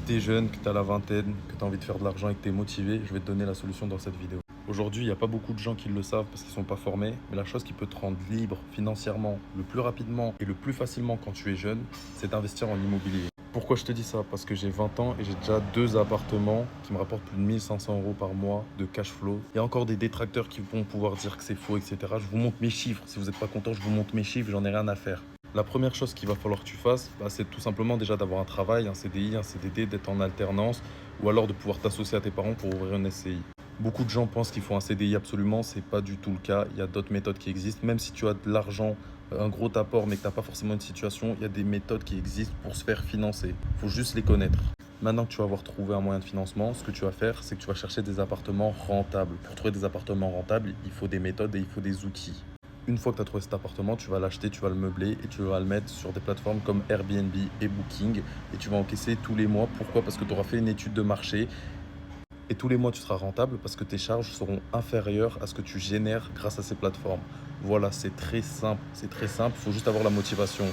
tu es jeune, que tu as la vingtaine, que tu as envie de faire de l'argent et que tu es motivé, je vais te donner la solution dans cette vidéo. Aujourd'hui, il n'y a pas beaucoup de gens qui le savent parce qu'ils ne sont pas formés, mais la chose qui peut te rendre libre financièrement le plus rapidement et le plus facilement quand tu es jeune, c'est d'investir en immobilier. Pourquoi je te dis ça? Parce que j'ai 20 ans et j'ai déjà deux appartements qui me rapportent plus de 1 500 € par mois de cash flow. Il y a encore des détracteurs qui vont pouvoir dire que c'est faux, etc. Je vous montre mes chiffres. Si vous n'êtes pas content, je vous montre mes chiffres, j'en ai rien à faire. La première chose qu'il va falloir que tu fasses, c'est tout simplement déjà d'avoir un travail, un CDI, un CDD, d'être en alternance ou alors de pouvoir t'associer à tes parents pour ouvrir une SCI. Beaucoup de gens pensent qu'il faut un CDI absolument, c'est pas du tout le cas. Il y a d'autres méthodes qui existent. Même si tu as de l'argent, un gros apport, mais que tu n'as pas forcément une situation, il y a des méthodes qui existent pour se faire financer. Il faut juste les connaître. Maintenant que tu vas avoir trouvé un moyen de financement, ce que tu vas faire, c'est que tu vas chercher des appartements rentables. Pour trouver des appartements rentables, il faut des méthodes et il faut des outils. Une fois que tu as trouvé cet appartement, tu vas l'acheter, tu vas le meubler et tu vas le mettre sur des plateformes comme Airbnb et Booking et tu vas encaisser tous les mois. Pourquoi? Parce que tu auras fait une étude de marché et tous les mois tu seras rentable parce que tes charges seront inférieures à ce que tu génères grâce à ces plateformes. Voilà, c'est très simple, il faut juste avoir la motivation.